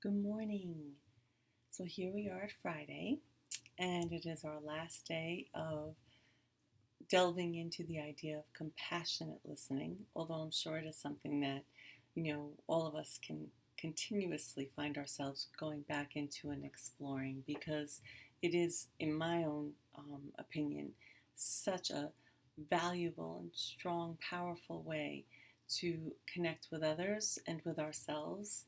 Good morning. So here we are at Friday, and it is our last day of delving into the idea of compassionate listening, although I'm sure it is something that, all of us can continuously find ourselves going back into and exploring because it is, in my own opinion, such a valuable and strong, powerful way to connect with others and with ourselves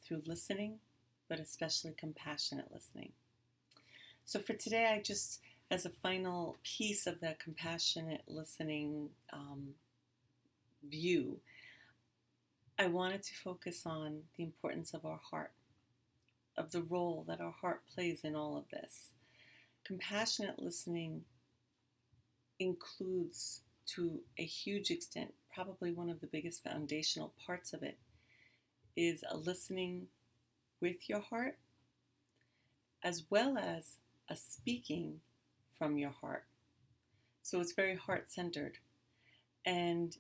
through listening, but especially compassionate listening. So for today, as a final piece of that compassionate listening view, I wanted to focus on the importance of our heart, of the role that our heart plays in all of this. Compassionate listening includes, to a huge extent, probably one of the biggest foundational parts of it, is a listening with your heart, as well as a speaking from your heart. So it's very heart-centered. And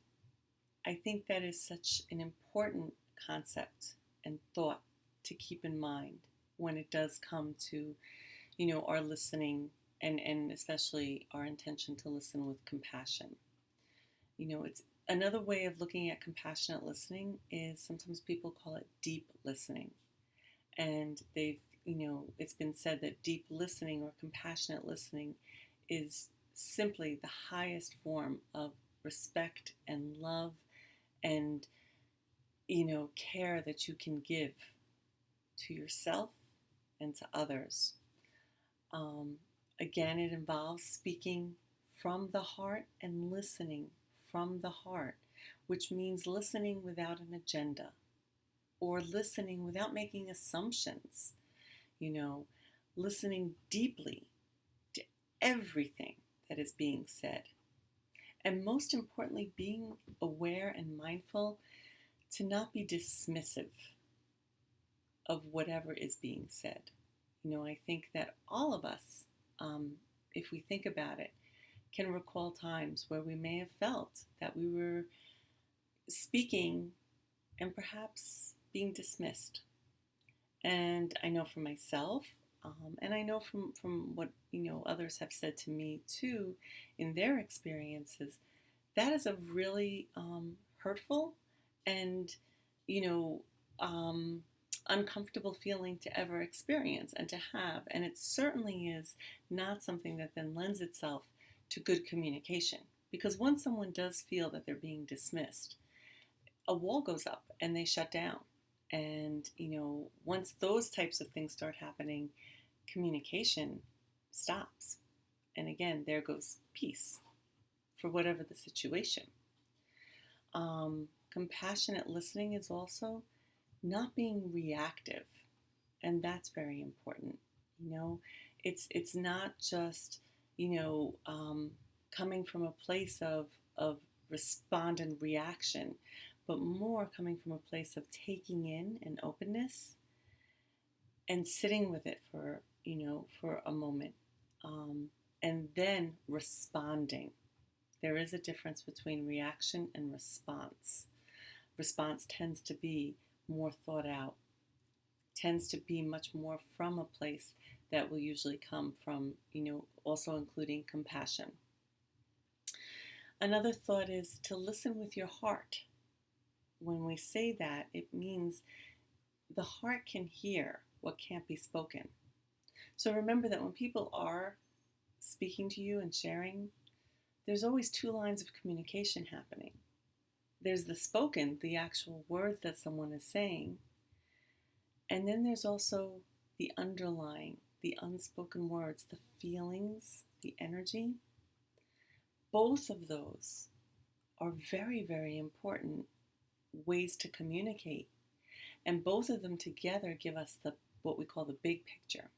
I think that is such an important concept and thought to keep in mind when it does come to, our listening and especially our intention to listen with compassion. It's another way of looking at compassionate listening is sometimes people call it deep listening. And it's been said that deep listening or compassionate listening is simply the highest form of respect and love and, care that you can give to yourself and to others. Again, it involves speaking from the heart and listening from the heart, which means listening without an agenda or listening without making assumptions, listening deeply to everything that is being said. And most importantly, being aware and mindful to not be dismissive of whatever is being said. I think that all of us, if we think about it, can recall times where we may have felt that we were speaking and perhaps being dismissed. And I know for myself, and I know from what others have said to me too in their experiences, that is a really hurtful and uncomfortable feeling to ever experience and to have. And it certainly is not something that then lends itself to good communication, because once someone does feel that they're being dismissed, a wall goes up and they shut down. And, once those types of things start happening, communication stops. And again, there goes peace for whatever the situation. Compassionate listening is also not being reactive. And that's very important. It's not just, coming from a place of respond and reaction, but more coming from a place of taking in and openness and sitting with it for a moment, and then responding. There is a difference between reaction and response. Response tends to be more thought out, tends to be much more from a place that will usually come from, also including compassion. Another thought is to listen with your heart. When we say that, it means the heart can hear what can't be spoken. So remember that when people are speaking to you and sharing, there's always two lines of communication happening. There's the spoken, the actual words that someone is saying, and then there's also the underlying, the unspoken words, the feelings, the energy. Both of those are very, very important ways to communicate. And both of them together give us what we call the big picture.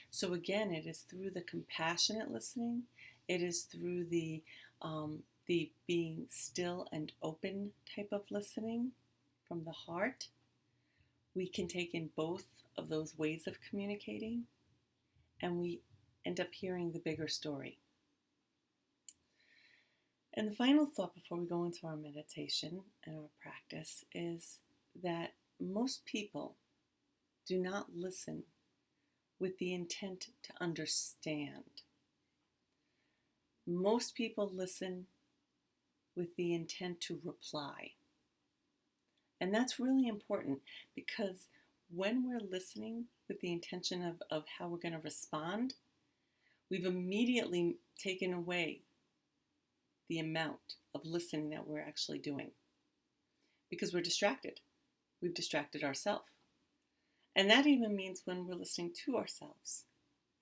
So again, it is through the compassionate listening, it is through the being still and open type of listening from the heart. We can take in both of those ways of communicating, and we end up hearing the bigger story. And the final thought before we go into our meditation and our practice is that most people do not listen with the intent to understand. Most people listen with the intent to reply. And that's really important, because when we're listening with the intention of how we're going to respond, we've immediately taken away the amount of listening that we're actually doing, because we're distracted. We've distracted ourselves. And that even means when we're listening to ourselves.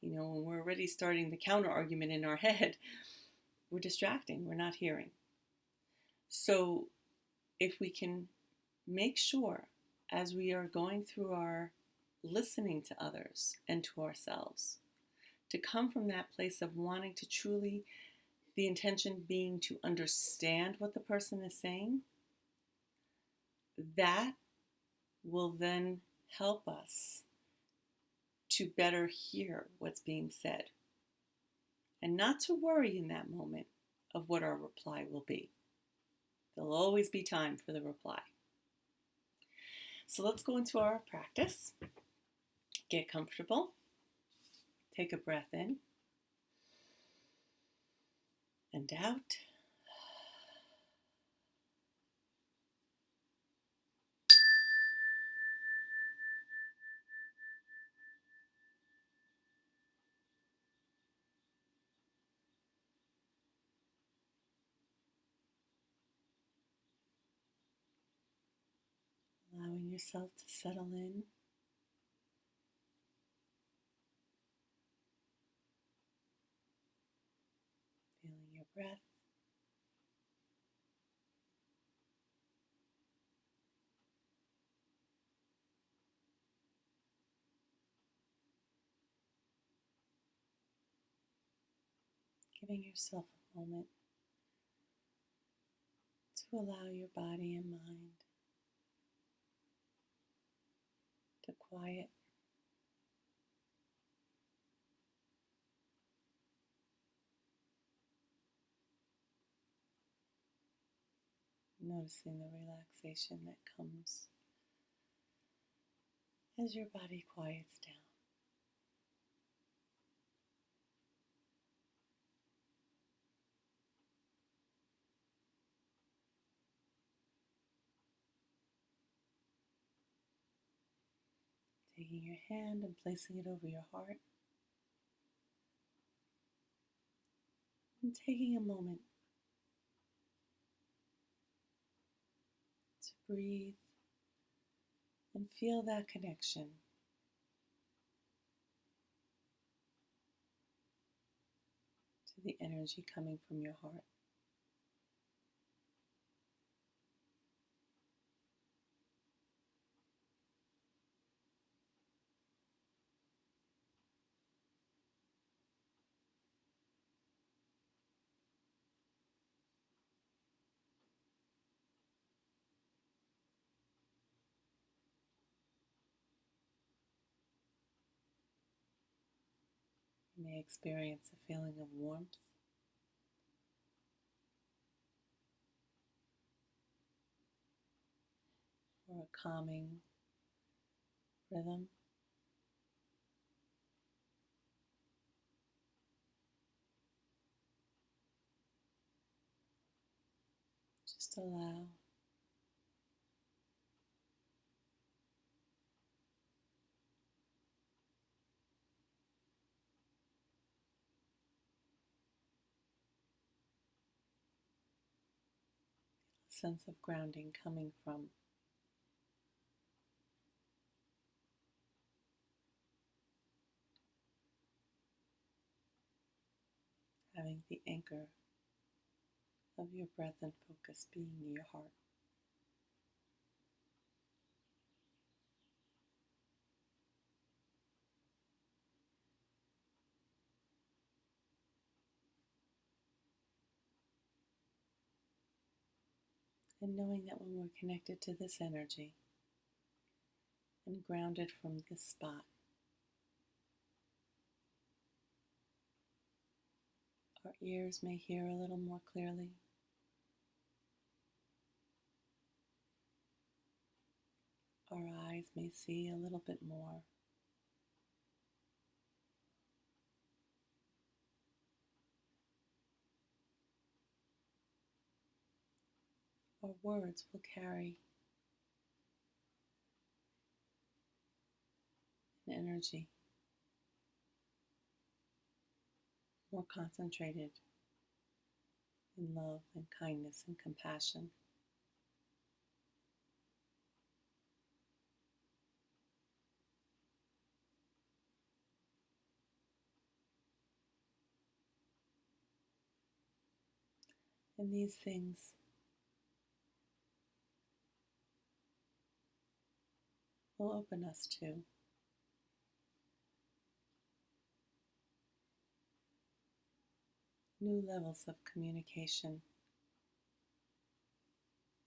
When we're already starting the counter argument in our head, we're distracting, we're not hearing. So if we can make sure, as we are going through our listening to others and to ourselves, to come from that place of wanting to truly, the intention being to understand what the person is saying, that will then help us to better hear what's being said, and not to worry in that moment of what our reply will be. There'll always be time for the reply. So let's go into our practice. Get comfortable. Take a breath in and out. Allowing yourself to settle in. Feeling your breath. Giving yourself a moment to allow your body and mind to quiet. Noticing the relaxation that comes as your body quiets down. Taking your hand and placing it over your heart. And taking a moment to breathe and feel that connection to the energy coming from your heart. You may experience a feeling of warmth or a calming rhythm. Just allow a sense of grounding coming from having the anchor of your breath and focus being your heart. And knowing that when we're connected to this energy and grounded from this spot, our ears may hear a little more clearly. our eyes may see a little bit more. Our words will carry an energy more concentrated in love and kindness and compassion. And these things will open us to new levels of communication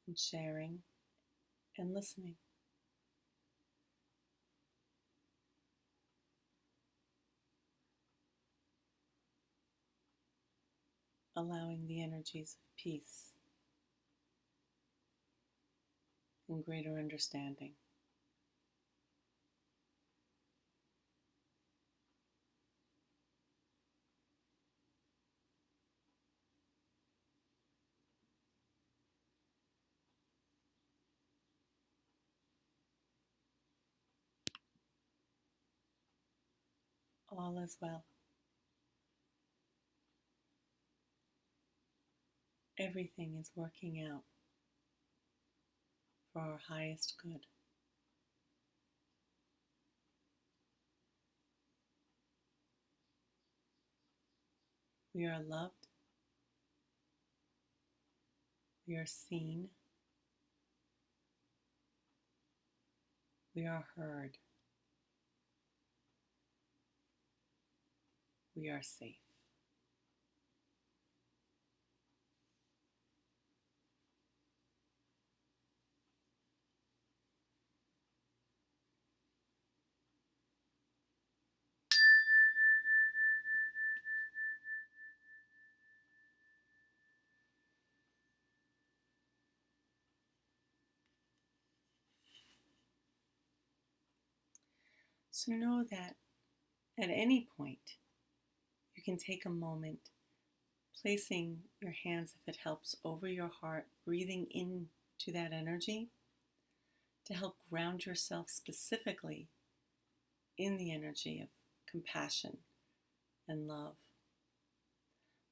and sharing and listening. Allowing the energies of peace and greater understanding. All is well. Everything is working out for our highest good. We are loved. We are seen. We are heard. We are safe. So know that at any point, you can take a moment, placing your hands, if it helps, over your heart, breathing into that energy to help ground yourself specifically in the energy of compassion and love.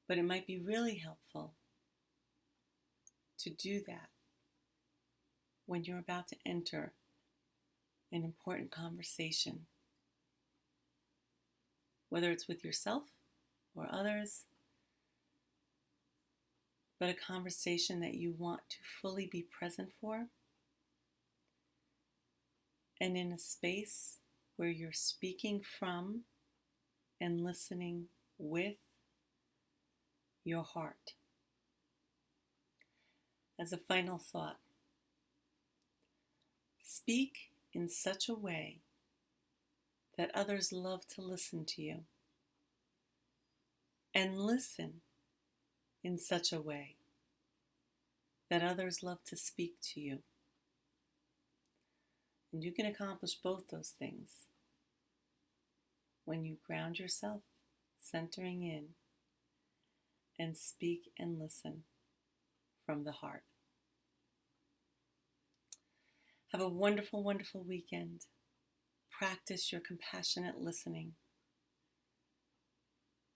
But it might be really helpful to do that when you're about to enter an important conversation, whether it's with yourself or others, but a conversation that you want to fully be present for, and in a space where you're speaking from and listening with your heart. As a final thought, speak in such a way that others love to listen to you, and listen in such a way that others love to speak to you. And you can accomplish both those things when you ground yourself, centering in, and speak and listen from the heart. Have a wonderful, wonderful weekend. Practice your compassionate listening.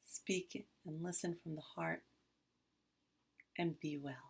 Speak and listen from the heart, and be well.